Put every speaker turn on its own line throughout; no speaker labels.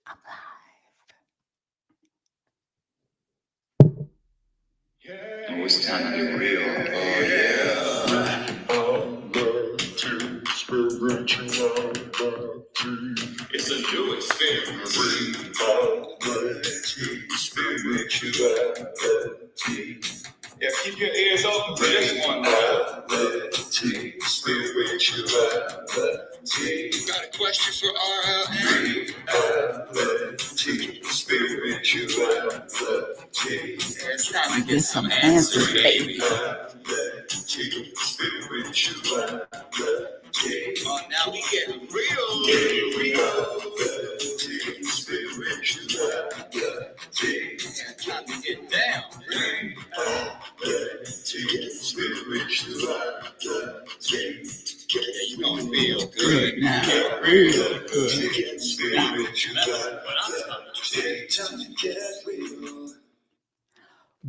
I'm live.
Oh, it's time to get real. Oh, yeah. It's a new experience. Spirituality. Yeah, keep your ears open for this one. Spirituality. Got a question for RLM? Spirituality. It's time to get some answers, baby. Oh, now we getting real. It's time to get down. Yeah, you gonna feel good now. Real good.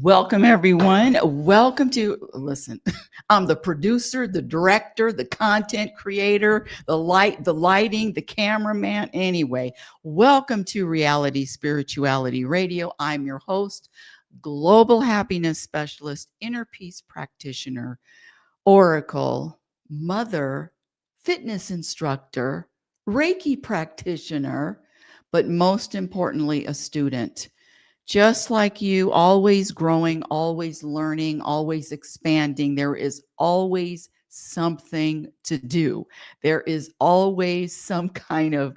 Welcome, everyone. Welcome to, listen, I'm the producer, the director, the content creator, the lighting, the cameraman. Anyway, welcome to Reality Spirituality Radio. I'm your host, global happiness specialist, inner peace practitioner, oracle, mother, fitness instructor, Reiki practitioner, but most importantly, a student. Just like you, always growing, always learning, always expanding, there is always something to do. There is always some kind of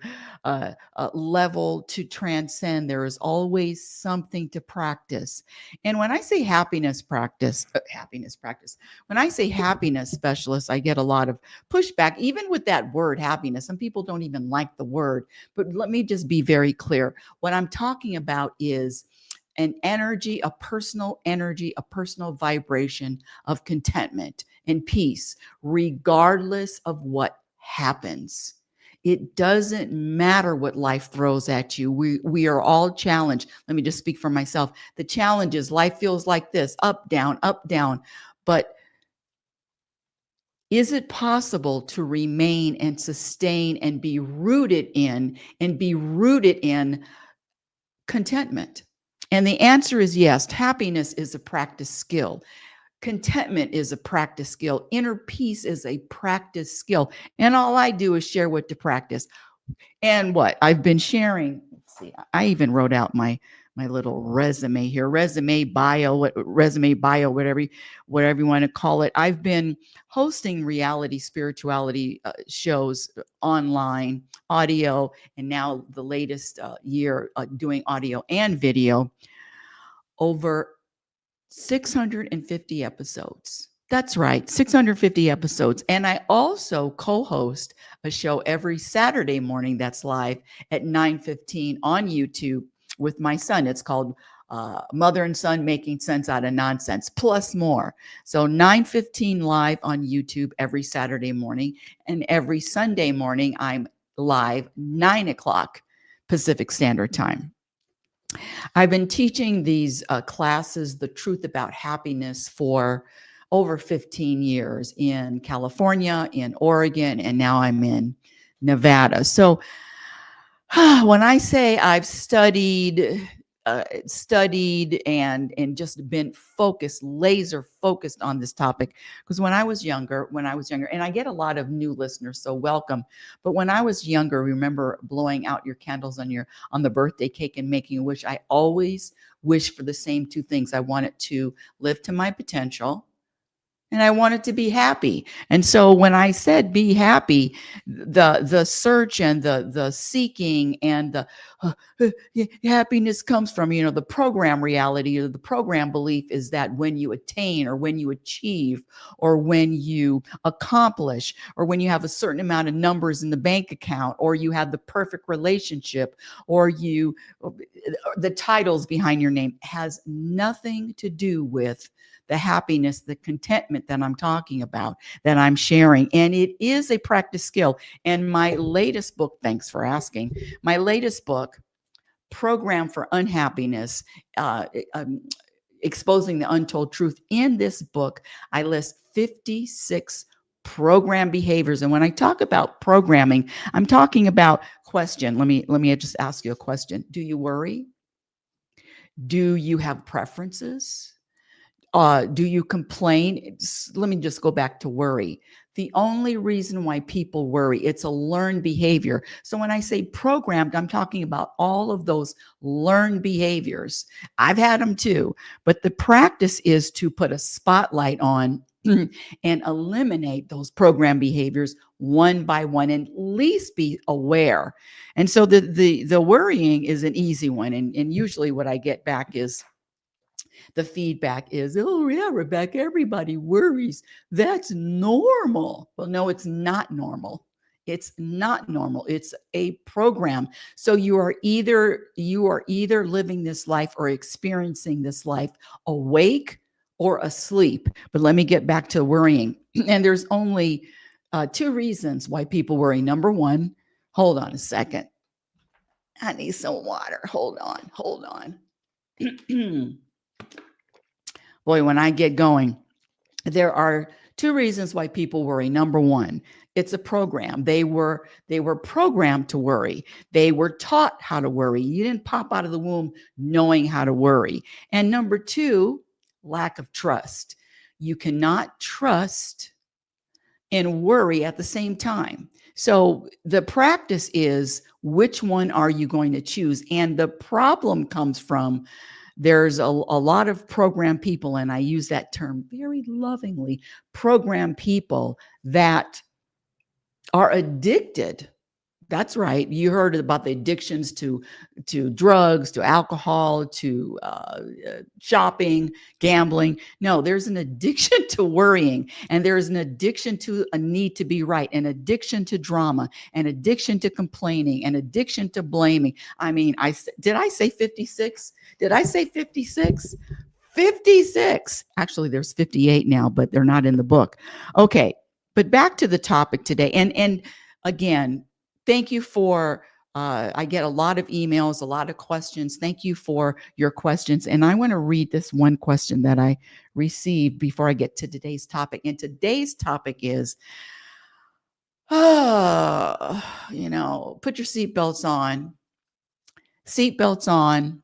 level to transcend. There is always something to practice. And when I say happiness practice, when I say happiness specialist, I get a lot of pushback, even with that word happiness. Some people don't even like the word, but let me just be very clear. What I'm talking about is an energy, a personal energy, a personal vibration of contentment and peace, regardless of what happens. It doesn't matter what life throws at you. We are all challenged. Let me just speak for myself. The challenge is life feels like this, up, down, up, down. But is it possible to remain and sustain and be rooted in contentment? And the answer is yes. Happiness is a practice skill. Contentment is a practice skill. Inner peace is a practice skill. And all I do is share what to practice. And what I've been sharing. Let's see. I even wrote out my little resume here, resume bio, whatever you want to call it. I've been hosting reality spirituality shows online, audio, and now the latest year doing audio and video, over 650 episodes. That's right, 650 episodes. And I also co-host a show every Saturday morning that's live at 9:15 on YouTube with my son. It's called Mother and Son Making Sense Out of Nonsense, plus more. So 9:15 live on YouTube every Saturday morning. And every Sunday morning, I'm live 9 o'clock Pacific Standard Time. I've been teaching these classes, The Truth About Happiness, for over 15 years in California, in Oregon, and now I'm in Nevada. So when I say I've studied and just been focused, laser focused on this topic, because when I was younger, and I get a lot of new listeners, so welcome. But when I was younger, remember blowing out your candles on the birthday cake and making a wish. I always wish for the same two things. I wanted to live to my potential, and I wanted to be happy. And so when I said be happy, the search and the seeking and the happiness comes from, the program reality, or the program belief is that when you attain, or when you achieve, or when you accomplish, or when you have a certain amount of numbers in the bank account, or you have the perfect relationship, or the titles behind your name, has nothing to do with the happiness, the contentment that I'm talking about, that I'm sharing. And it is a practice skill. And my latest book, thanks for asking, my latest book, Program for Unhappiness, Exposing the Untold Truth. In this book, I list 56 program behaviors. And when I talk about programming, I'm talking about question. Let me just ask you a question. Do you worry? Do you have preferences? Do you complain? Let me just go back to worry. The only reason why people worry, it's a learned behavior. So when I say programmed, I'm talking about all of those learned behaviors. I've had them too, but the practice is to put a spotlight on and eliminate those program behaviors one by one, and at least be aware. And so the worrying is an easy one. And usually what I get back is, the feedback is, oh, yeah, Rebecca, everybody worries. That's normal. Well, no, it's not normal. It's not normal. It's a program. So you are either living this life or experiencing this life awake or asleep. But let me get back to worrying. And there's only two reasons why people worry. Number one, hold on a second. I need some water. Hold on. Boy, when I get going, there are two reasons why people worry. Number one, it's a program. They were programmed to worry. They were taught how to worry. You didn't pop out of the womb knowing how to worry. And number two, lack of trust. You cannot trust and worry at the same time. So the practice is, which one are you going to choose? And the problem comes from, there's a lot of program people, and I use that term very lovingly, program people that are addicted. That's right. You heard about the addictions to drugs, to alcohol, to shopping, gambling. No, there's an addiction to worrying, and there's an addiction to a need to be right, an addiction to drama, an addiction to complaining, an addiction to blaming. I mean, did I say 56? Did I say 56? 56. Actually, there's 58 now, but they're not in the book. Okay, but back to the topic today, and again, thank you for, I get a lot of emails, a lot of questions. Thank you for your questions. And I want to read this one question that I received before I get to today's topic. And today's topic is, put your seatbelts on,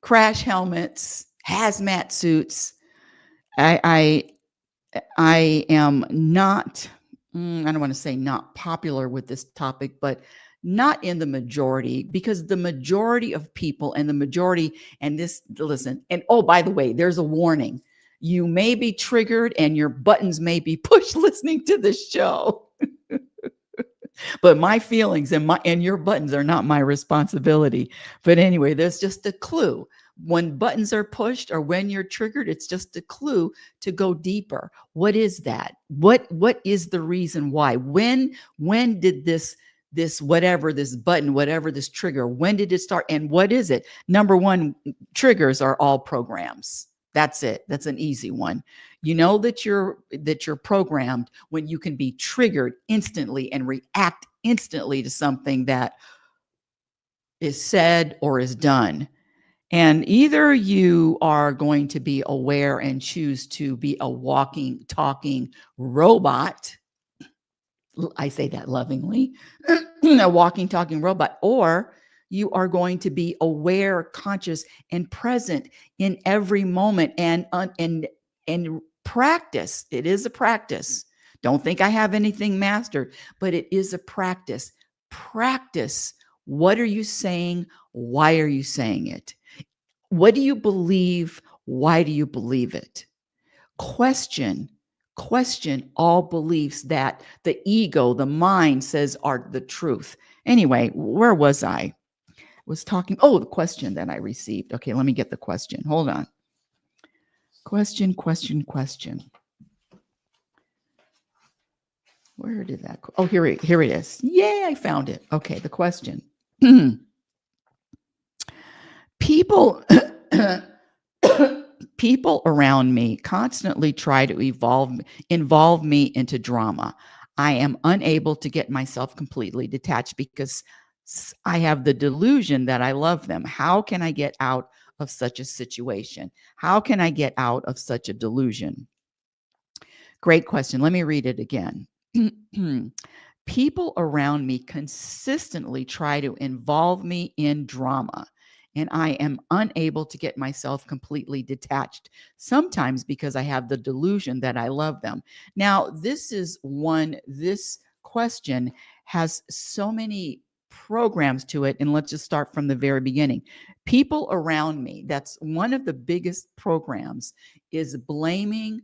crash helmets, hazmat suits. I am not, I don't want to say not popular with this topic, but not in the majority, because the majority of people and listen, and oh, by the way, there's a warning. You may be triggered and your buttons may be pushed listening to this show. But my feelings and your buttons are not my responsibility. But anyway, there's just a clue. When buttons are pushed or when you're triggered, it's just a clue to go deeper. What is that? What is the reason why? When did this whatever, this button, whatever this trigger, when did it start? And what is it? Number one, triggers are all programs. That's it. That's an easy one. You know that you're programmed when you can be triggered instantly and react instantly to something that is said or is done. And either you are going to be aware and choose to be a walking, talking robot. I say that lovingly, a walking, talking robot, or you are going to be aware, conscious, and present in every moment, and practice. It is a practice. Don't think I have anything mastered, but it is a practice. Practice. What are you saying? Why are you saying it? What do you believe? Why do you believe it? Question all beliefs that the ego, the mind says are the truth. Anyway, where was I? Was talking, the question that I received. Okay, let me get the question. Hold on. Question. Where did that go? Oh, here it is. Yay, I found it. Okay, the question. People around me constantly try to involve me into drama. I am unable to get myself completely detached because I have the delusion that I love them. How can I get out of such a situation? How can I get out of such a delusion? Great question. Let me read it again. People around me consistently try to involve me in drama, and I am unable to get myself completely detached, sometimes because I have the delusion that I love them. Now, this question has so many programs to it, and let's just start from the very beginning. People around me, that's one of the biggest programs, is blaming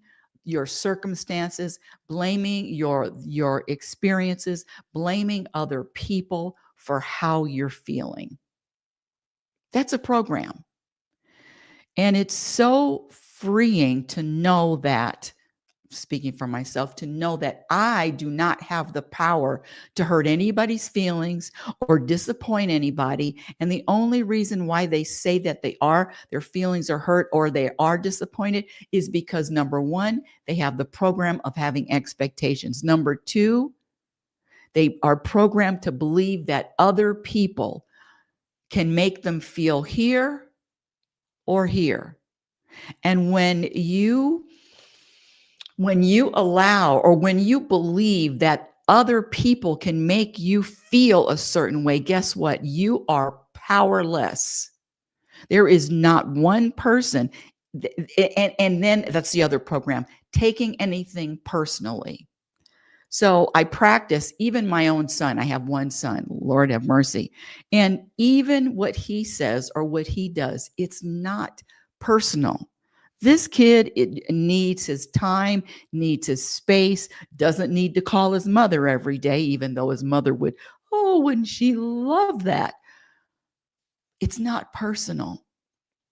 your circumstances, blaming your experiences, blaming other people for how you're feeling. That's a program. And it's so freeing to know that, speaking for myself, to know that I do not have the power to hurt anybody's feelings or disappoint anybody. And the only reason why they say that their feelings are hurt or they are disappointed is because number one, they have the program of having expectations. Number two, they are programmed to believe that other people can make them feel here or here. And when you allow or when you believe that other people can make you feel a certain way, guess what? You are powerless. There is not one person. And then that's the other program, taking anything personally. So I practice, even my own son. I have one son, Lord have mercy. And even what he says or what he does, it's not personal. This kid, it needs his time, needs his space, doesn't need to call his mother every day, even though his mother would, oh, wouldn't she love that? It's not personal.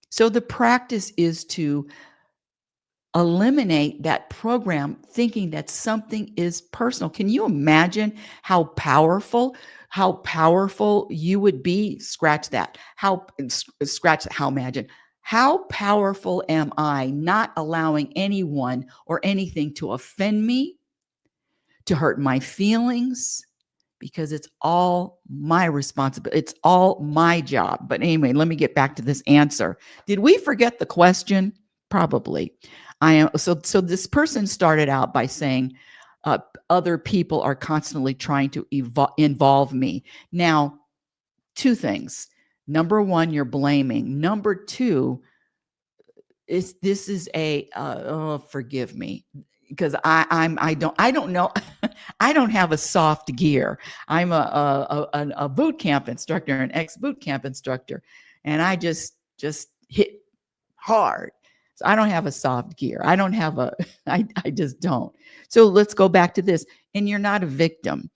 So the practice is to eliminate that program thinking that something is personal. Can you imagine how powerful you would be? Scratch that. Imagine. How powerful am I not allowing anyone or anything to offend me, to hurt my feelings, because it's all my responsibility. It's all my job. But anyway, let me get back to this answer. Did we forget the question? Probably. I am so this person started out by saying other people are constantly trying to involve me. Now, two things. Number one, you're blaming. Number two, this is a forgive me, because I don't know. I don't have a soft gear. I'm a boot camp instructor, an ex boot camp instructor, and I just hit hard. So I don't have a soft gear. I don't have a. I just don't. So let's go back to this. And you're not a victim.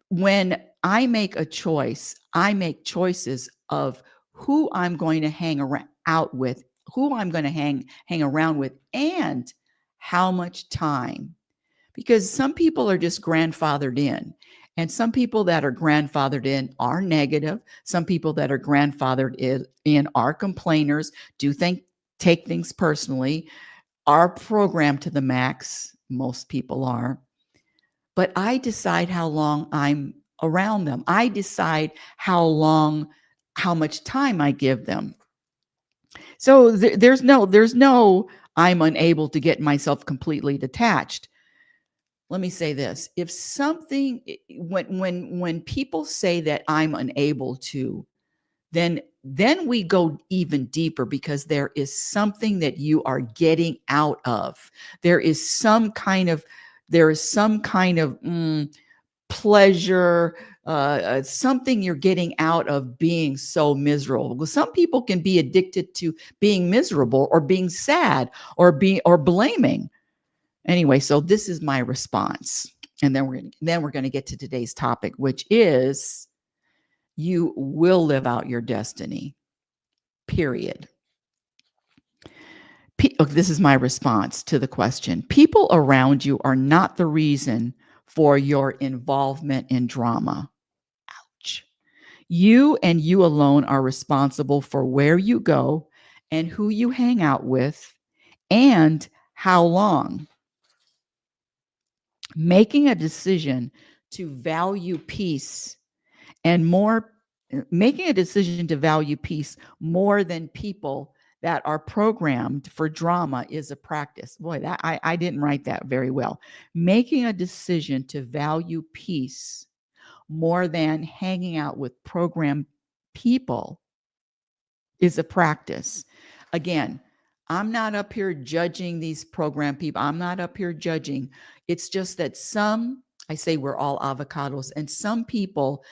When I make a choice, I make choices of who I'm going to hang around out with, who I'm going to hang around with, and how much time. Because some people are just grandfathered in. And some people that are grandfathered in are negative. Some people that are grandfathered in are complainers, take things personally, are programmed to the max. Most people are. But I decide how long I'm around them. I decide how much time I give them. So there's no, I'm unable to get myself completely detached. Let me say this. If something, when people say that I'm unable to, then we go even deeper, because there is something that you are getting out of. There is some kind of pleasure, something you're getting out of being so miserable. Well, some people can be addicted to being miserable or being sad or blaming. Anyway, so this is my response. And then we're going to get to today's topic, which is you will live out your destiny. Period. This is my response to the question. People around you are not the reason for your involvement in drama. Ouch. You and you alone are responsible for where you go and who you hang out with and how long. Making a decision to value peace and more, making a decision to value peace more than people that are programmed for drama is a practice. Boy, that I didn't write that very well. Making a decision to value peace more than hanging out with programmed people is a practice. Again, I'm not up here judging these program people. I'm not up here judging. It's just that I say we're all avocados, and some people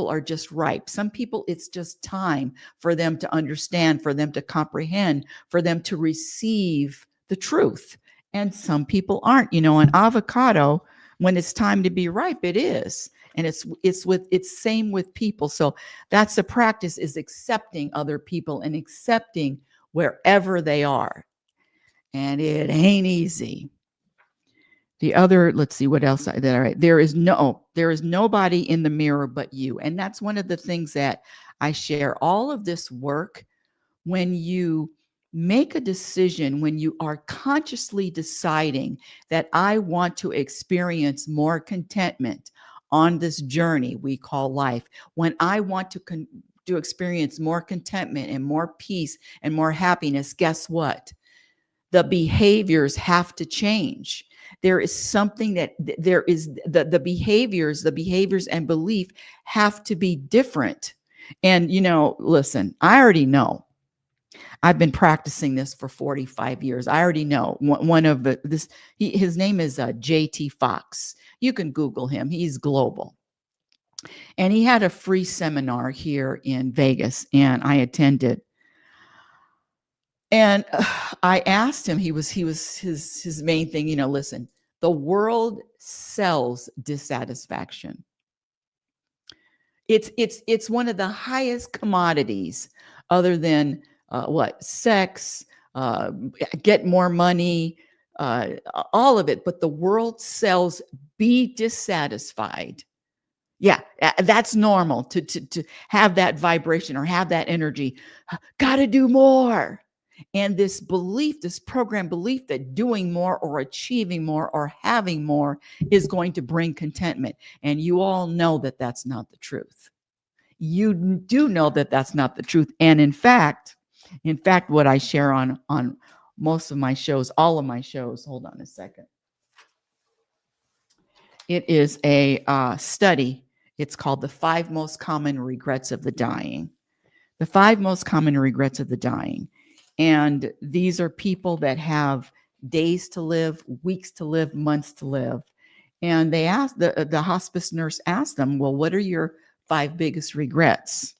are just ripe. Some people, it's just time for them to understand, for them to comprehend, for them to receive the truth. And some people aren't. An avocado, when it's time to be ripe, it is. And it's same with people. So that's the practice, is accepting other people and accepting wherever they are. And it ain't easy. Let's see what else. There is nobody in the mirror but you. And that's one of the things that I share. All of this work, when you make a decision, when you are consciously deciding that I want to experience more contentment on this journey we call life, when I want to experience more contentment and more peace and more happiness, guess what? The behaviors have to change. There is something that there is the behaviors and belief have to be different. And listen, I already know. I've been practicing this for 45 years. I already know one of his name is JT Fox. You can Google him. He's global. And he had a free seminar here in Vegas, and I attended. And I asked him, his main thing, listen, the world sells dissatisfaction. It's one of the highest commodities, other than sex, get more money, all of it. But the world sells be dissatisfied. Yeah, that's normal to have that vibration or have that energy. Got to do more. And this belief, this program belief that doing more or achieving more or having more is going to bring contentment. And you all know that that's not the truth. You do know that that's not the truth. And in fact, what I share on most of my shows, all of my shows, hold on a second. It is a study. It's called The 5 Most Common Regrets of the Dying. The 5 Most Common Regrets of the Dying. And these are people that have days to live, weeks to live, months to live. And they asked, the hospice nurse asked them, well, what are your 5 biggest regrets?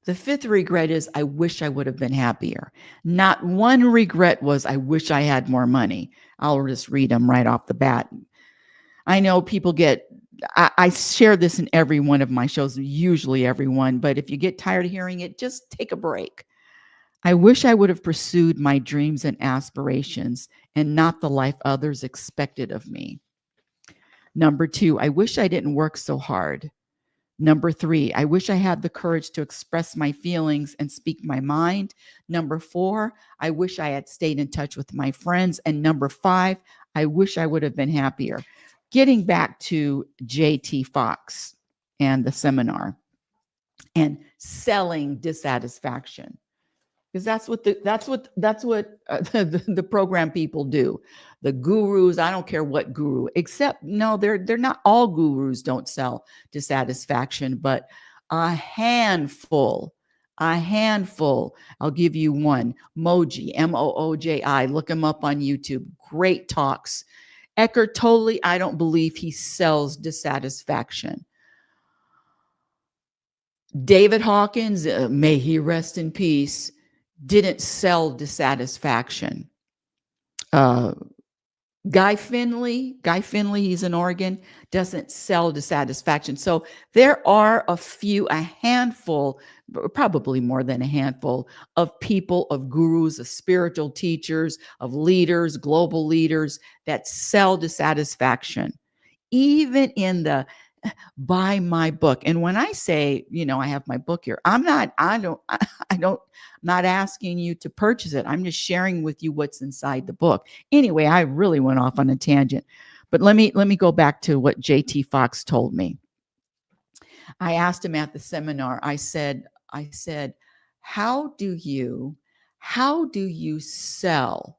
The 5th regret is, I wish I would have been happier. Not one regret was, I wish I had more money. I'll just read them right off the bat. I know people I share this in every one of my shows, usually everyone, but if you get tired of hearing it, just take a break. I wish I would have pursued my dreams and aspirations and not the life others expected of me. Number 2, I wish I didn't work so hard. Number 3, I wish I had the courage to express my feelings and speak my mind. Number 4, I wish I had stayed in touch with my friends. And number 5, I wish I would have been happier. Getting back to JT Fox and the seminar and selling dissatisfaction, because that's what the program people do. The gurus, I don't care what guru, except no, they're not all gurus don't sell dissatisfaction, but a handful. I'll give you one. Moji, Mooji. Look him up on YouTube. Great talks. Eckhart Tolle, I don't believe he sells dissatisfaction. David Hawkins, may he rest in peace, didn't sell dissatisfaction. Guy Finley, he's in Oregon, doesn't sell dissatisfaction. So there are a handful, probably more than a handful of people, of gurus, of spiritual teachers, of leaders, global leaders that sell dissatisfaction. Even in the buy my book. And when I say, I have my book here, I'm not asking you to purchase it. I'm just sharing with you what's inside the book. Anyway, I really went off on a tangent, but let me go back to what JT Fox told me. I asked him at the seminar, I said, how do you sell,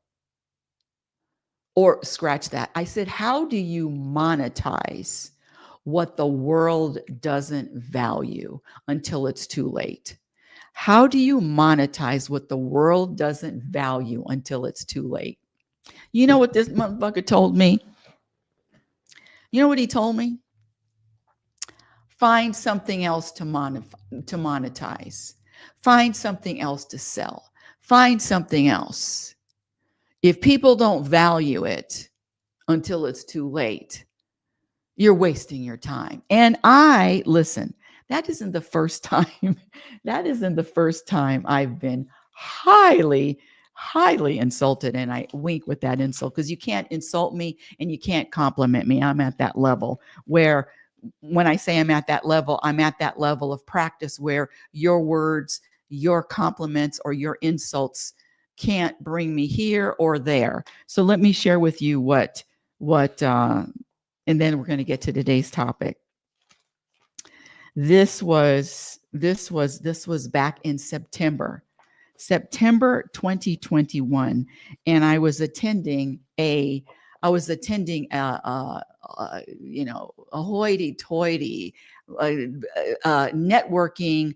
or scratch that? I said, how do you monetize what the world doesn't value until it's too late? How do you monetize what the world doesn't value until it's too late? You know what this motherfucker told me? You know what he told me? Find something else to monetize. Find something else to sell. Find something else. If people don't value it until it's too late, you're wasting your time. And listen, that isn't the first time. That isn't the first time I've been highly, highly insulted. And I wink with that insult, because you can't insult me and you can't compliment me. I'm at that level where, when I say I'm at that level of practice where your words, your compliments, or your insults can't bring me here or there. So let me share with you what and then we're going to get to today's topic. This was back in September 2021, and I was attending a a hoity-toity networking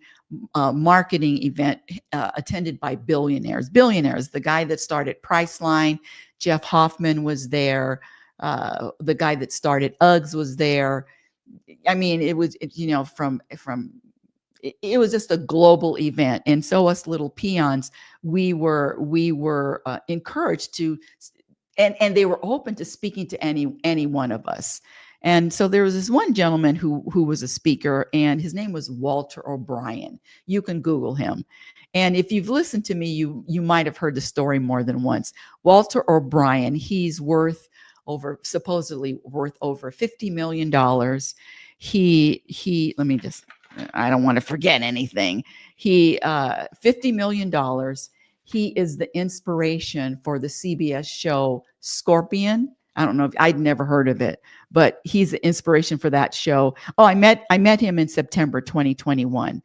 marketing event attended by billionaires. The guy that started Priceline, Jeff Hoffman, was there. The guy that started Uggs was there. I mean, it was it was just a global event, and so us little peons, we were encouraged to, and they were open to speaking to any one of us. And so there was this one gentleman who was a speaker, and his name was Walter O'Brien. You can Google him. And if you've listened to me, you might have heard the story more than once. Walter O'Brien, he's supposedly worth over $50 million. Let me just, I don't want to forget anything. $50 million. He is the inspiration for the CBS show Scorpion. I don't know if I'd never heard of it, but he's the inspiration for that show. Oh, I met him in September 2021,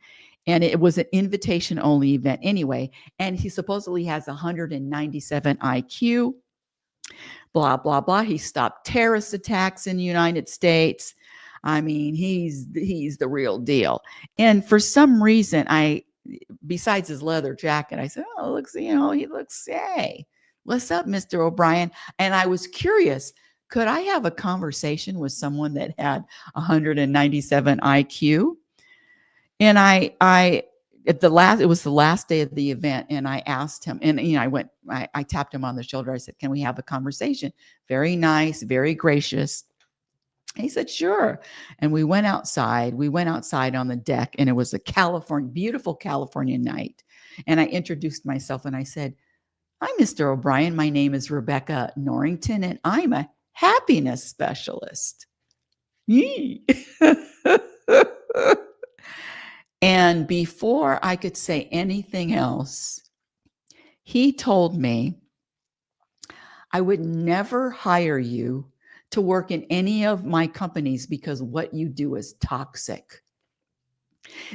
and it was an invitation only event anyway. And he supposedly has 197 IQ. Blah, blah, blah. He stopped terrorist attacks in the United States. I mean, he's the real deal. And for some reason, besides his leather jacket, I said, oh, he looks, hey, what's up, Mr. O'Brien? And I was curious, could I have a conversation with someone that had 197 IQ? And it was the last day of the event, and I asked him, and I tapped him on the shoulder. I said, can we have a conversation? Very nice, very gracious. He said, sure. And we went outside. On the deck, and it was a beautiful California night. And I introduced myself, and I said, hi, Mr. O'Brien. My name is Rebecca Norrington, and I'm a happiness specialist. And before I could say anything else, he told me, I would never hire you to work in any of my companies because what you do is toxic.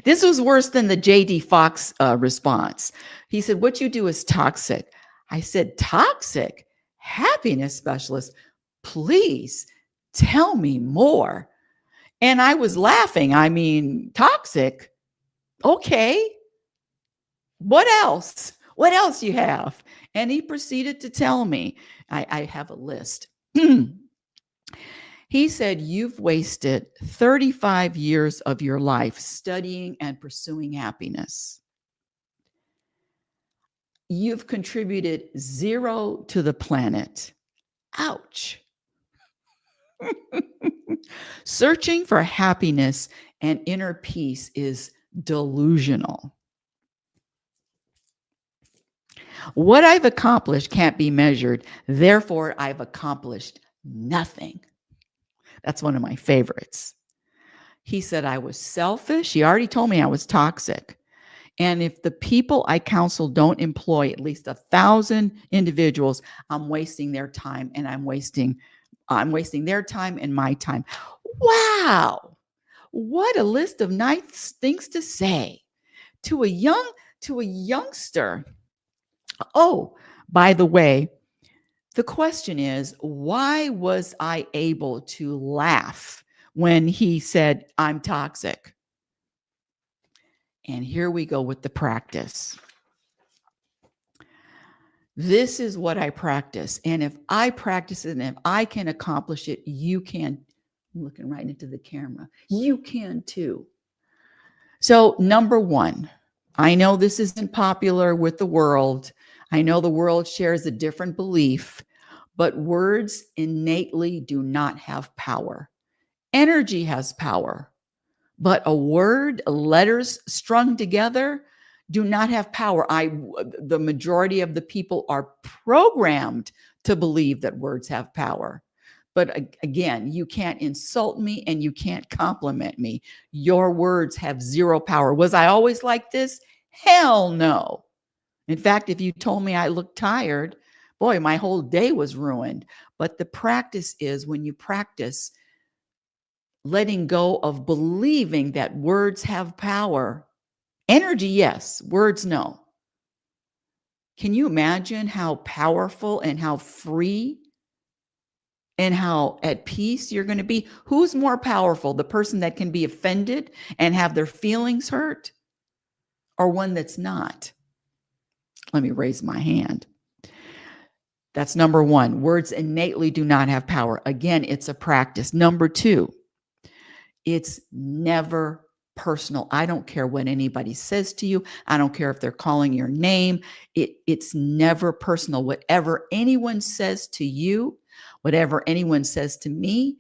This was worse than the J.D. Fox response. He said, what you do is toxic. I said, toxic? Happiness specialist? Please tell me more. And I was laughing. I mean, toxic? Okay. What else? What else you have? And he proceeded to tell me. I have a list. He said, you've wasted 35 years of your life studying and pursuing happiness. You've contributed 0 to the planet. Ouch. Searching for happiness and inner peace is delusional. What I've accomplished can't be measured. Therefore, I've accomplished nothing. That's one of my favorites. He said I was selfish. He already told me I was toxic. And if the people I counsel don't employ at least 1,000 individuals, I'm wasting their time, and I'm wasting their time and my time. Wow. What a list of nice things to say to a young to a youngster. Oh, by the way, the question is, why was I able to laugh when he said, I'm toxic? And here we go with the practice. This is what I practice. And if I practice it and if I can accomplish it, you can. I'm looking right into the camera. You can too. So, number one, I know this isn't popular with the world. I know the world shares a different belief, but words innately do not have power. Energy has power, but a word, letters strung together do not have power. The majority of the people are programmed to believe that words have power. But again, you can't insult me and you can't compliment me. Your words have zero power. Was I always like this? Hell no. In fact, if you told me I looked tired, boy, my whole day was ruined. But the practice is when you practice letting go of believing that words have power. Energy, yes. Words, no. Can you imagine how powerful and how free and how at peace you're going to be? Who's more powerful, the person that can be offended and have their feelings hurt, or one that's not? Let me raise my hand. That's number one. Words innately do not have power. Again, it's a practice. Number two, it's never personal. I don't care what anybody says to you. I don't care if they're calling your name. It's never personal. Whatever anyone says to you, whatever anyone says to me,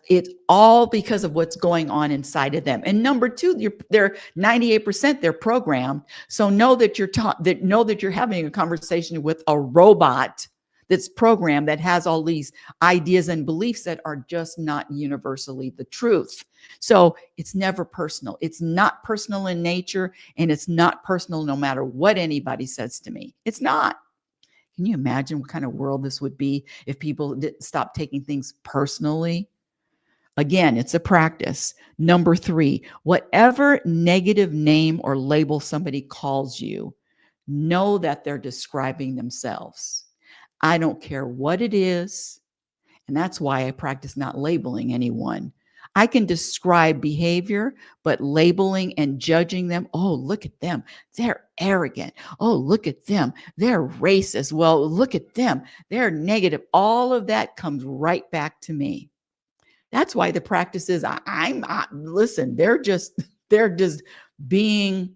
it's all because of what's going on inside of them. And number two, they're 98% they're programmed. So know that you're having a conversation with a robot that's programmed, that has all these ideas and beliefs that are just not universally the truth. So it's never personal. It's not personal in nature, and it's not personal no matter what anybody says to me. It's not. Can you imagine what kind of world this would be if people didn't stop taking things personally? Again, it's a practice. Number three, whatever negative name or label somebody calls you, know that they're describing themselves. I don't care what it is. And that's why I practice not labeling anyone. I can describe behavior, but labeling and judging them, oh, look at them. They're arrogant. Oh, look at them. They're racist. Well, look at them. They're negative. All of that comes right back to me. That's why the practice is listen, they're just being,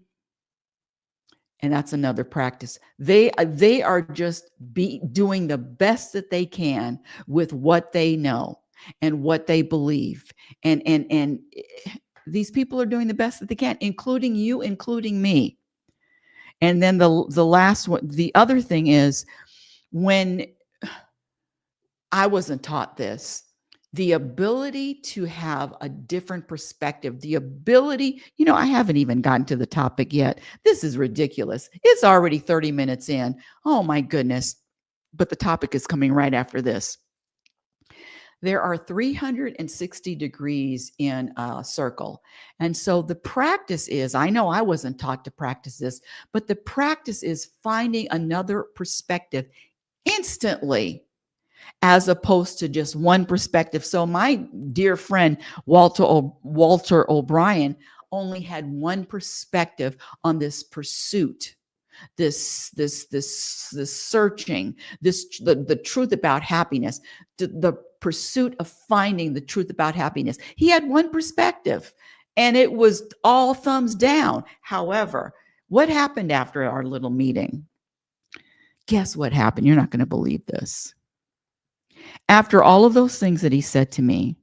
and that's another practice. They are just doing the best that they can with what they know and what they believe. And these people are doing the best that they can, including you, including me. And then the last one, the other thing is, when I wasn't taught this, the ability to have a different perspective, the ability, I haven't even gotten to the topic yet. This is ridiculous. It's already 30 minutes in. Oh my goodness. But the topic is coming right after this. There are 360 degrees in a circle. And so the practice is, I know I wasn't taught to practice this, but the practice is finding another perspective instantly, as opposed to just one perspective. So my dear friend Walter O'Brien only had one perspective on this pursuit, this searching, the truth about happiness, the pursuit of finding the truth about happiness. He had one perspective, and it was all thumbs down. However, what happened after our little meeting? Guess what happened? You're not going to believe this. After all of those things that he said to me,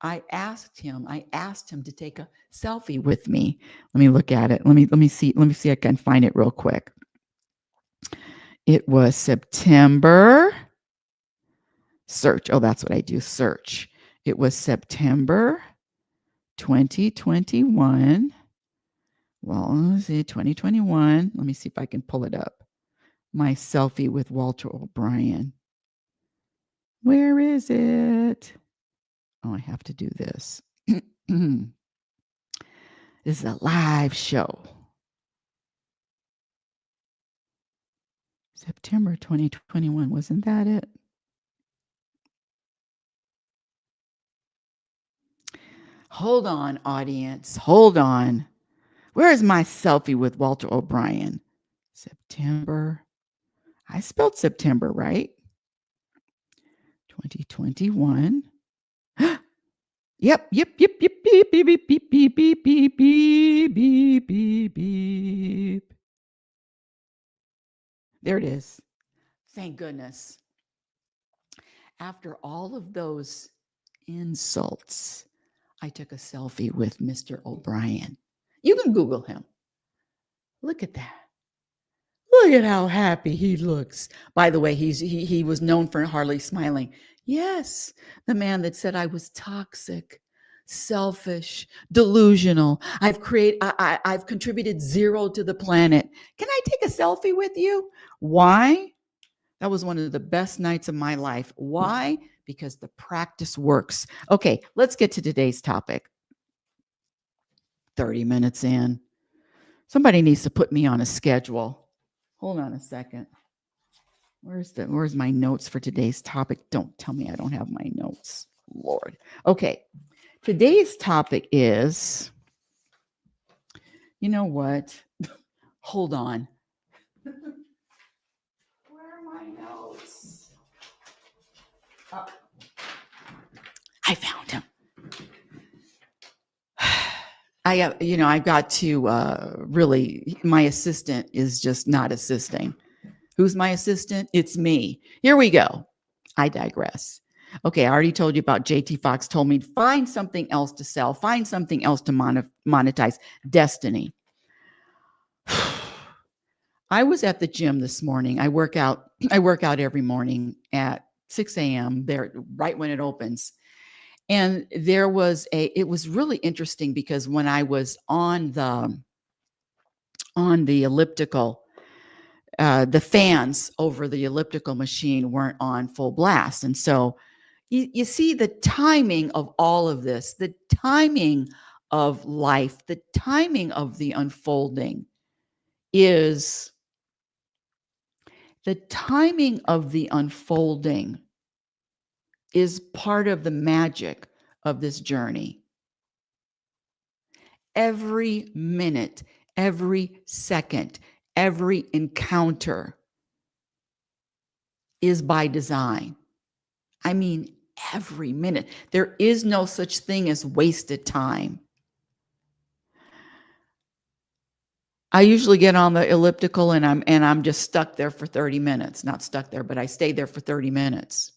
I asked him to take a selfie with me. Let me look at it. Let me see if I can find it real quick. It was September. Search. Oh, that's what I do. Search. It was September 2021. Well, let's see, 2021. Let me see if I can pull it up. My selfie with Walter O'Brien. Where is it? Oh, I have to do this. This is a live show. September 2021. Wasn't that it? Hold on, audience. Hold on. Where is my selfie with Walter O'Brien? September. I spelled September, right? 2021. Yep, beep, beep, beep, beep, beep, beep, beep, beep, beep, beep, beep, beep, beep. There it is. Thank goodness. After all of those insults, I took a selfie with Mr. O'Brien. You can Google him. Look at that. Look at how happy he looks. By the way, he was known for hardly smiling. Yes, the man that said I was toxic, selfish, delusional. I've contributed zero to the planet. Can I take a selfie with you? Why? That was one of the best nights of my life. Why? Because the practice works. Okay, let's get to today's topic. 30 minutes in. Somebody needs to put me on a schedule. Hold on a second. Where's my notes for today's topic? Don't tell me I don't have my notes. Lord. Okay. Today's topic is, you know what? Hold on. Where are my notes? Oh, I found him. I've got to really, my assistant is just not assisting. Who's my assistant? It's me. Here we go. I digress. Okay, I already told you about JT Fox told me find something else to sell, find something else to monetize. Destiny. I was at the gym this morning. I work out every morning at 6 a.m. there, right when it opens. And it was really interesting because when I was on the elliptical, the fans over the elliptical machine weren't on full blast. And so you see the timing of all of this, the timing of life, the timing of the unfolding is part of the magic of this journey. Every minute, every second, every encounter is by design. I mean, every minute. There is no such thing as wasted time. I usually get on the elliptical and I'm just stuck there for 30 minutes. Not stuck there, but I stay there for 30 minutes.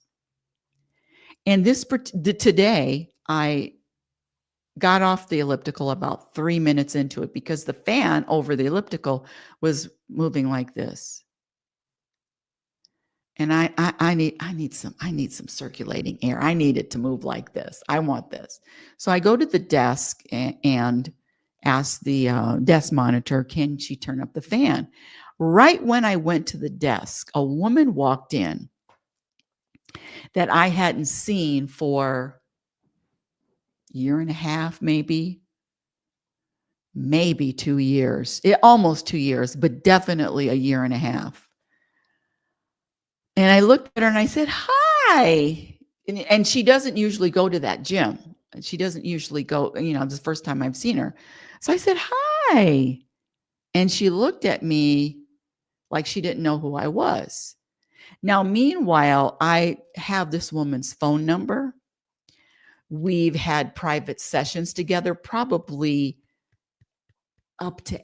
And today, I got off the elliptical about 3 minutes into it because the fan over the elliptical was moving like this. And I need some circulating air. I need it to move like this. I want this. So I go to the desk and ask the desk monitor, can she turn up the fan? Right when I went to the desk, a woman walked in that I hadn't seen for a year and a half, maybe 2 years, almost 2 years, but definitely a year and a half. And I looked at her and I said, hi. And she doesn't usually go to that gym. She doesn't usually go, this is the first time I've seen her. So I said, hi. And she looked at me like she didn't know who I was. Now, meanwhile, I have this woman's phone number. We've had private sessions together, probably up to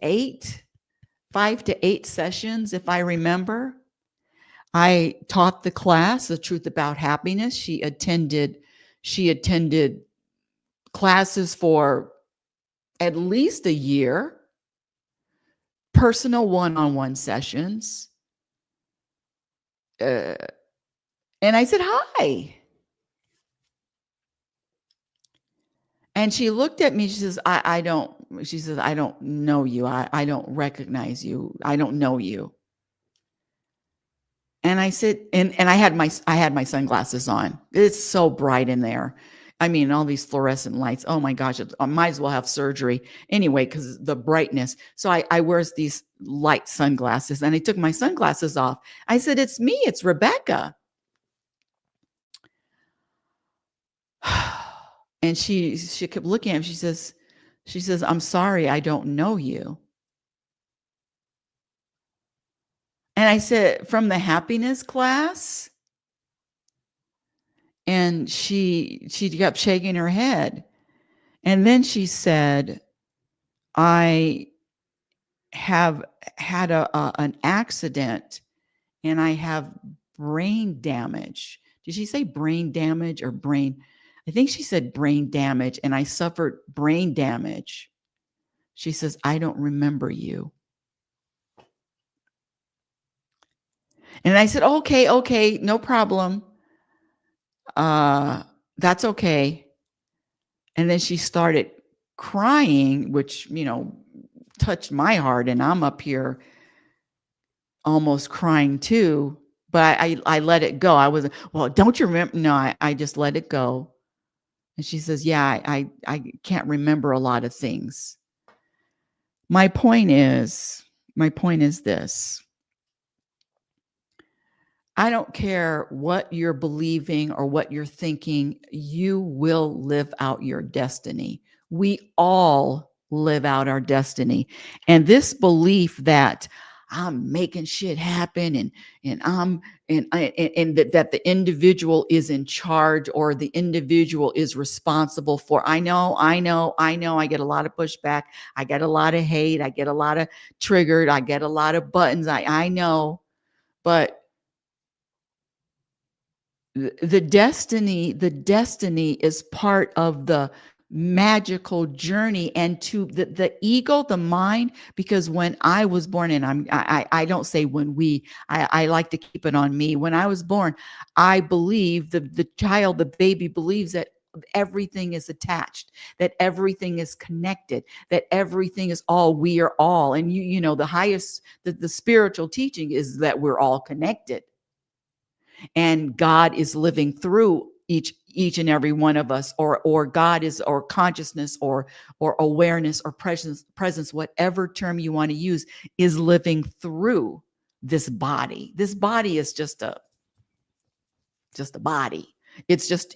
5 to 8 sessions, if I remember. I taught the class, The Truth About Happiness. She attended classes for at least a year, personal one-on-one sessions. And I said, hi. And she looked at me. She says, I don't know you. I don't recognize you. I don't know you. And I said, and I had my sunglasses on. It's so bright in there. I mean, all these fluorescent lights. Oh my gosh, I might as well have surgery anyway because the brightness. So I wears these light sunglasses, and I took my sunglasses off. I said, "It's me. It's Rebecca." And she kept looking at me. She says, "I'm sorry, I don't know you." And I said, "From the happiness class?" And she kept shaking her head. And then she said, "I have had an accident and I have brain damage." Did she say brain damage or brain? I think she said brain damage, and I suffered brain damage. She says, "I don't remember you." And I said, okay, no problem. Uh, that's okay. And then she started crying, which, touched my heart. And I'm up here almost crying too. But I let it go. I was, well, don't you remember? No, I just let it go. And she says, yeah, I can't remember a lot of things. My point is this. I don't care what you're believing or what you're thinking, you will live out your destiny. We all live out our destiny. And this belief that I'm making shit happen and that the individual is in charge or the individual is responsible for. I know. I get a lot of pushback. I get a lot of hate. I get a lot of triggered. I get a lot of buttons. I know. But the destiny is part of the magical journey, and to the ego, the mind, because when I was born, and I don't say when I like to keep it on me. When I was born, I believe the child, the baby believes that everything is attached, that everything is connected, that everything is all, we are all. And you know, the highest, the spiritual teaching is that we're all connected, and God is living through each and every one of us, or God is, or consciousness, or awareness, or presence, whatever term you want to use, is living through this body. This body is just a body. It's just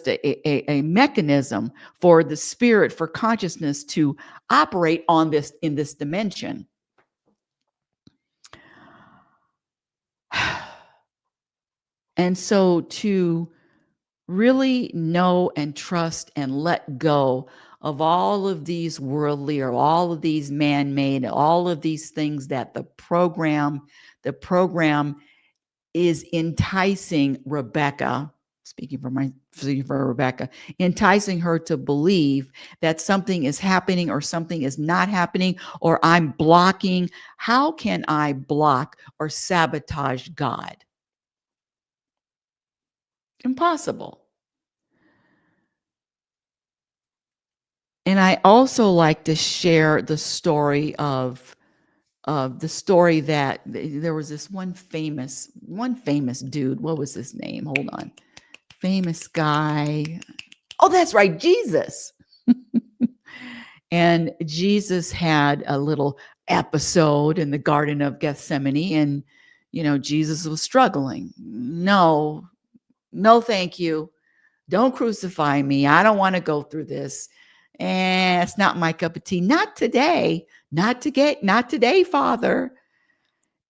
a mechanism for the spirit, for consciousness to operate on this, in this dimension. And so to really know and trust and let go of all of these worldly, or all of these man-made, all of these things that the program is enticing Rebecca, speaking for Rebecca, enticing her to believe that something is happening or something is not happening, or I'm blocking. How can I block or sabotage God? Impossible. And I also like to share the story of that there was this one famous dude. What was his name? Hold on. Famous guy. Oh, that's right, Jesus. And Jesus had a little episode in the Garden of Gethsemane, and Jesus was struggling. No, thank you. Don't crucify me. I don't want to go through this. And it's not my cup of tea. Not today. Not today, Father.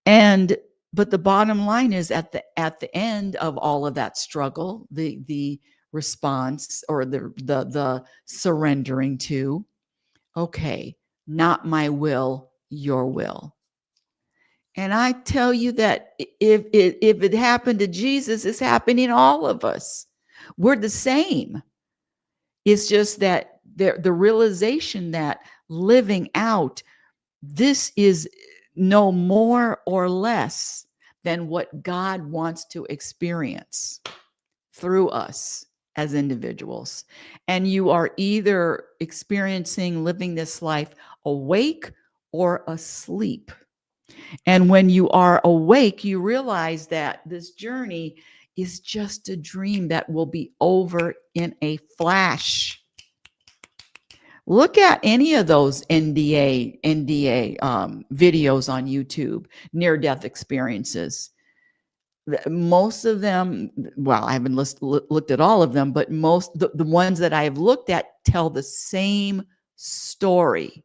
But the bottom line is, at the end of all of that struggle, the response, or the surrendering to, okay, not my will, your will. And I tell you that if it happened to Jesus, it's happening to all of us. We're the same. It's just that the realization that living out this is no more or less than what God wants to experience through us as individuals. And you are either experiencing living this life awake or asleep. And when you are awake, you realize that this journey is just a dream that will be over in a flash. Look at any of those NDA videos on YouTube, near-death experiences. Most of them, well, I haven't looked at all of them, but the ones that I have looked at tell the same story.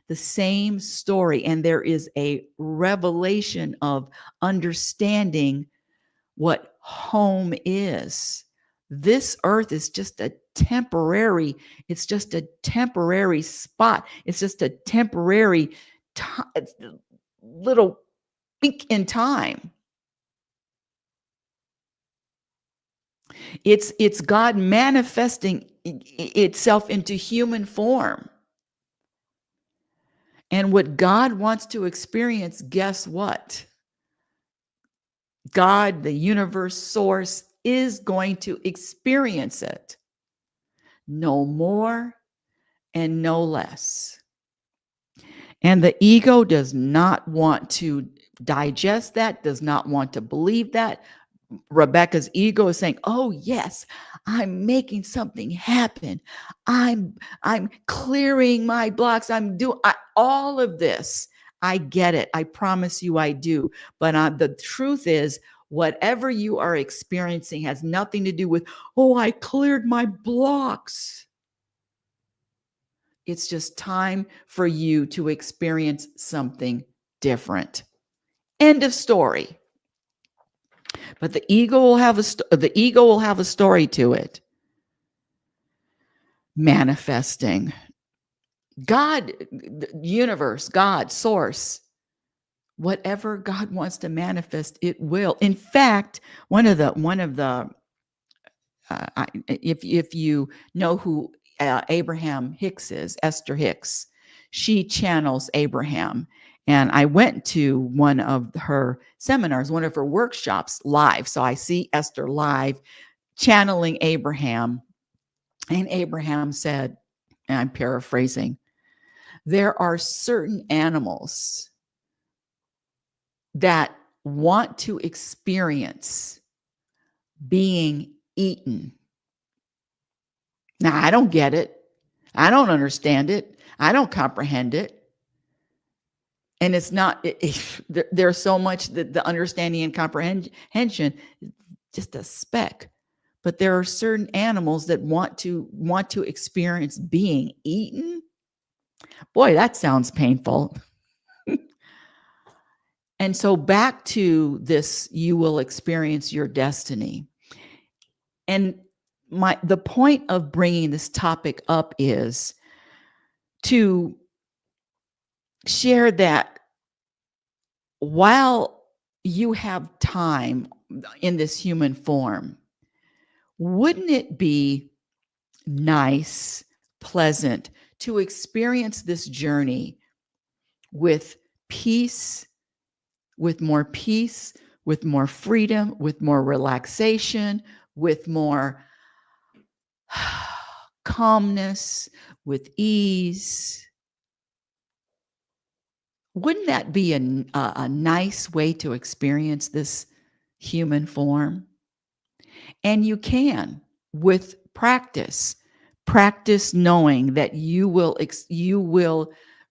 The same story. And there is a revelation of understanding what home is. This earth is just a temporary, it's just a temporary spot. It's just a temporary little peak in time. It's God manifesting itself into human form. And what God wants to experience, guess what? God, the universe source, is going to experience it. No more and no less. And the ego does not want to digest that, does not want to believe that. Rebecca's ego is saying, "Oh yes, I'm making something happen. I'm clearing my blocks. I'm doing all of this. I get it. I promise you I do." But the truth is, whatever you are experiencing has nothing to do with, "Oh, I cleared my blocks." It's just time for you to experience something different. End of story. But the ego will have a story to it. Manifesting. God, the universe, God, source, whatever God wants to manifest, it will. In fact, if you know who Abraham Hicks is, Esther Hicks, she channels Abraham. And I went to one of her seminars, one of her workshops live. So I see Esther live channeling Abraham. And Abraham said, and I'm paraphrasing, there are certain animals that want to experience being eaten. Now, I don't get it. I don't understand it. I don't comprehend it. And it's not, there's so much that the understanding and comprehension, just a speck. But there are certain animals that want to experience being eaten. Boy, that sounds painful. And so back to this, you will experience your destiny. And the point of bringing this topic up is to share that while you have time in this human form, wouldn't it be nice, pleasant to experience this journey with peace, with more freedom, with more relaxation, with more calmness, with ease? Wouldn't that be a nice way to experience this human form? And you can, with practice knowing that you will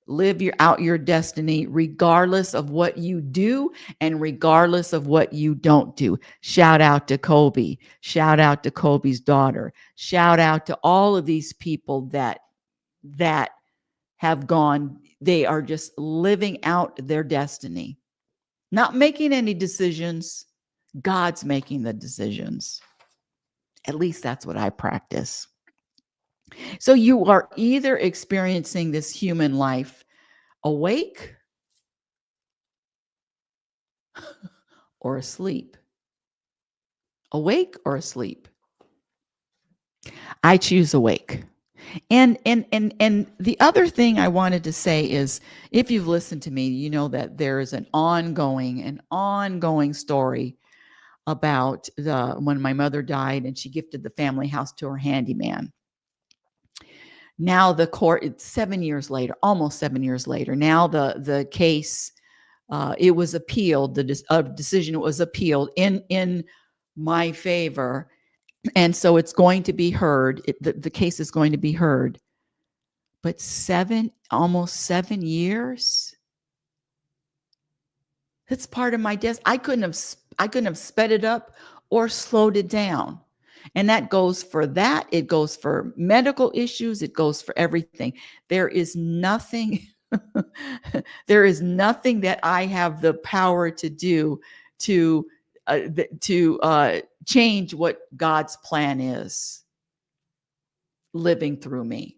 live out your destiny regardless of what you do and regardless of what you don't do. Shout out to Kobe. Shout out to Kobe's daughter. Shout out to all of these people that have gone. They are just living out their destiny, not making any decisions. God's making the decisions. At least that's what I practice. So you are either experiencing this human life awake or asleep. Awake or asleep. I choose awake. And the other thing I wanted to say is, if you've listened to me, you know that there is an ongoing story about when my mother died and she gifted the family house to her handyman. Now the court, it's 7 years later, almost 7 years later. Now the case, it was appealed. The decision was appealed in my favor. And so it's going to be heard. The case is going to be heard. But almost 7 years, that's part of my death. I couldn't have sped it up or slowed it down. And that goes for that. It goes for medical issues. It goes for everything. There is nothing, there is nothing that I have the power to do to change what God's plan is living through me.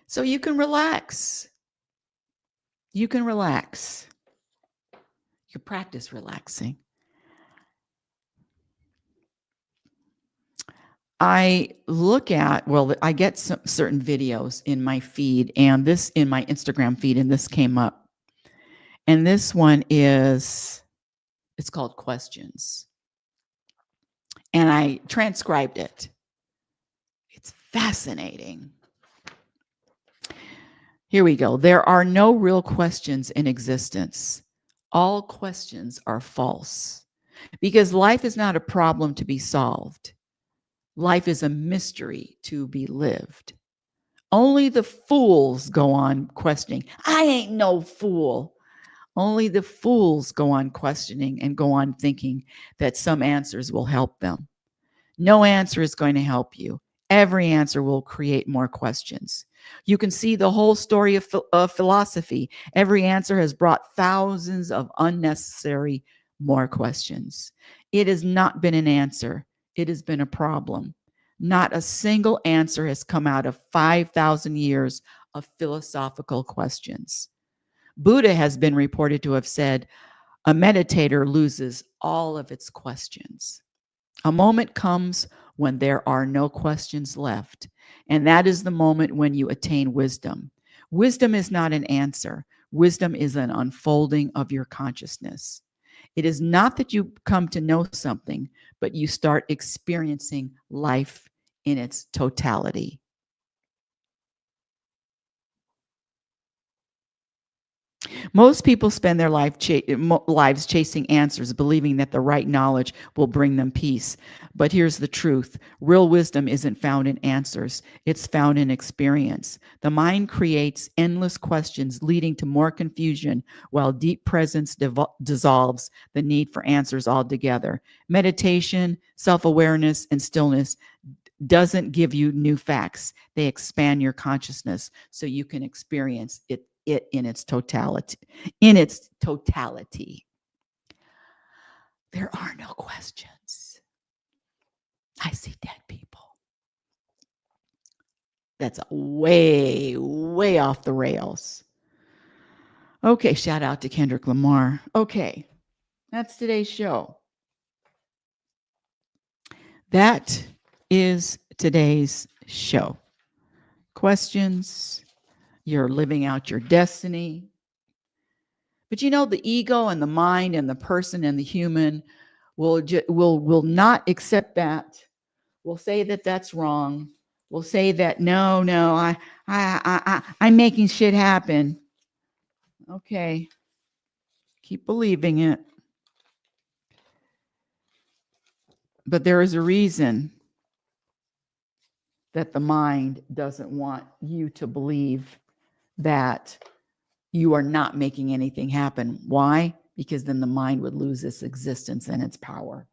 So you can relax. You can relax. You practice relaxing. I get some certain videos in my feed, and this in my Instagram feed, and this came up. And this one it's called Questions. And I transcribed it. It's fascinating. Here we go. There are no real questions in existence. All questions are false, because life is not a problem to be solved. Life is a mystery to be lived. Only the fools go on questioning. I ain't no fool. Only the fools go on questioning and go on thinking that some answers will help them. No answer is going to help you. Every answer will create more questions. You can see the whole story of philosophy. Every answer has brought thousands of unnecessary more questions. It has not been an answer. It has been a problem. Not a single answer has come out of 5,000 years of philosophical questions. Buddha has been reported to have said, a meditator loses all of its questions. A moment comes when there are no questions left, and that is the moment when you attain wisdom. Wisdom is not an answer. Wisdom is an unfolding of your consciousness. It is not that you come to know something, but you start experiencing life in its totality. Most people spend their lives chasing answers, believing that the right knowledge will bring them peace. But here's the truth. Real wisdom isn't found in answers. It's found in experience. The mind creates endless questions, leading to more confusion, while deep presence dissolves the need for answers altogether. Meditation, self-awareness, and stillness doesn't give you new facts. They expand your consciousness so you can experience it in its totality. There are no questions. I see dead people. That's way, way off the rails. Okay, shout out to Kendrick Lamar. Okay, that's today's show. That is today's show. Questions. You're living out your destiny. But you know, the ego and the mind and the person and the human will not accept that. We'll say that that's wrong. We'll say that no, I'm making shit happen. Okay, keep believing it. But there is a reason that the mind doesn't want you to believe that you are not making anything happen. Why? Because then the mind would lose its existence and its power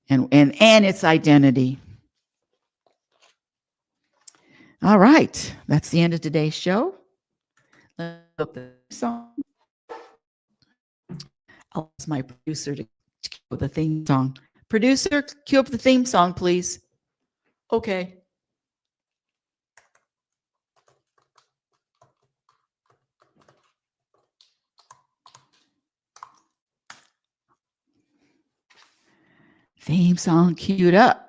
and its identity. All right, that's the end of today's show. Let's put the song. I'll ask my producer to cue up the theme song. Producer, cue up the theme song, please. Okay. Theme song queued up.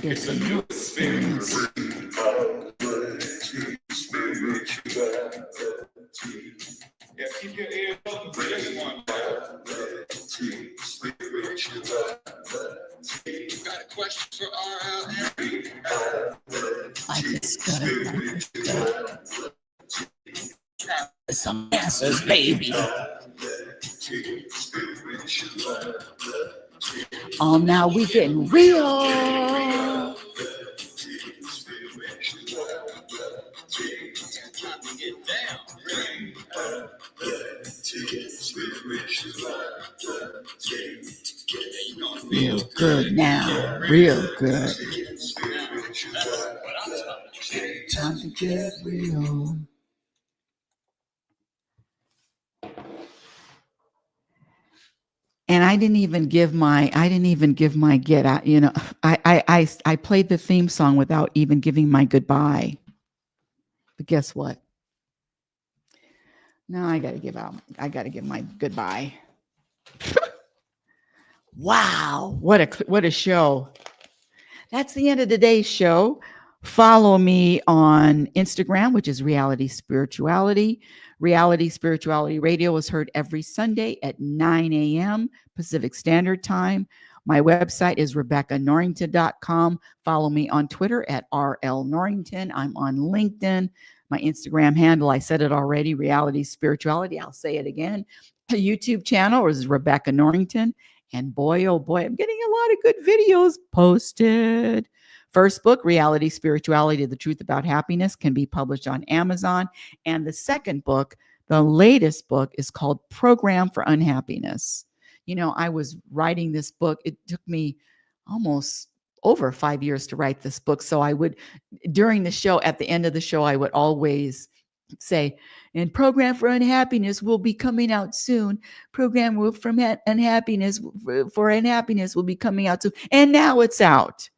It's a new experience.
open for this one. Got a question for RL.
Life is good. Life is good. Some answers, baby. Oh, now we getting real. Real good now. Real good. Time to get real. And I didn't even give my get out. You know, I played the theme song without even giving my goodbye. But guess what? Now I got to give my goodbye. Wow, what a show. That's the end of today's show. Follow me on Instagram, which is Reality Spirituality. Reality Spirituality Radio is heard every Sunday at 9 a.m. Pacific Standard Time. My website is RebeccaNorrington.com. Follow me on Twitter at RL Norrington. I'm on LinkedIn. My Instagram handle, I said it already, Reality Spirituality. I'll say it again. The YouTube channel is Rebecca Norrington. And boy, oh boy, I'm getting a lot of good videos posted. First book, Reality Spirituality, The Truth About Happiness, can be published on Amazon. And the second book, the latest book, is called Program for Unhappiness. You know, I was writing this book. It took me almost over 5 years to write this book. So I would, during the show, at the end of the show, I would always say, and Program for Unhappiness will be coming out soon. Program from Unhappiness for Unhappiness will be coming out soon. And now it's out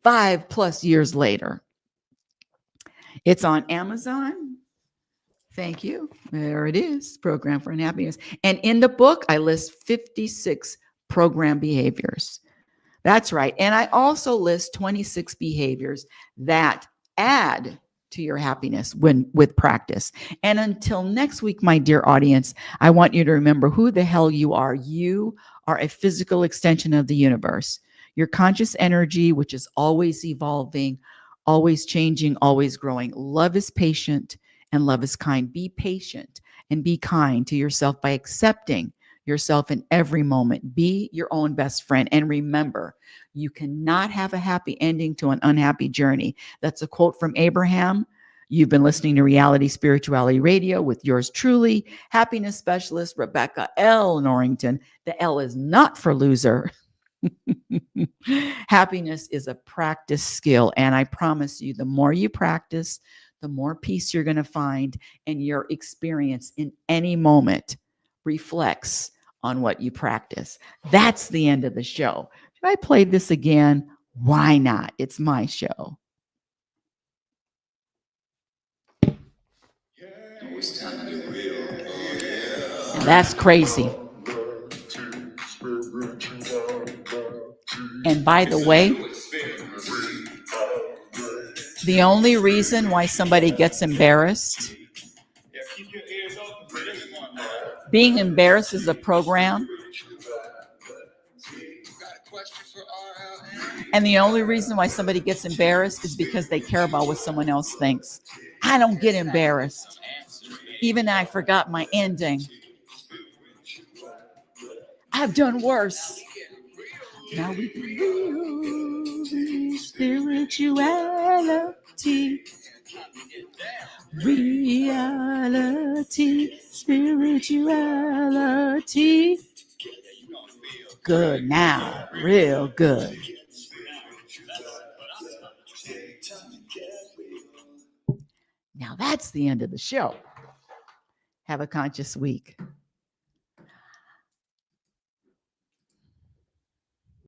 5+ years later. It's on Amazon. Thank you. There it is, Program for Unhappiness. And in the book, I list 56 program behaviors. That's right. And I also list 26 behaviors that add to your happiness with practice. And until next week, my dear audience, I want you to remember who the hell you are. You are a physical extension of the universe. Your conscious energy, which is always evolving, always changing, always growing. Love is patient and love is kind. Be patient and be kind to yourself by accepting yourself in every moment. Be your own best friend. And remember, you cannot have a happy ending to an unhappy journey. That's a quote from Abraham. You've been listening to Reality Spirituality Radio with yours truly, happiness specialist Rebecca L. Norrington. The L is not for loser. Happiness is a practice skill. And I promise you, the more you practice, the more peace you're going to find, and your experience in any moment reflects on what you practice. That's the end of the show. Should I play this again? Why not? It's my show. Now that's crazy. And by the way, the only reason why somebody gets embarrassed, being embarrassed is a program. And the only reason why somebody gets embarrassed is because they care about what someone else thinks. I don't get embarrassed. Even I forgot my ending. I've done worse. Now we do spirituality. Reality, spirituality. Good now, real good. Now that's the end of the show. Have a conscious week.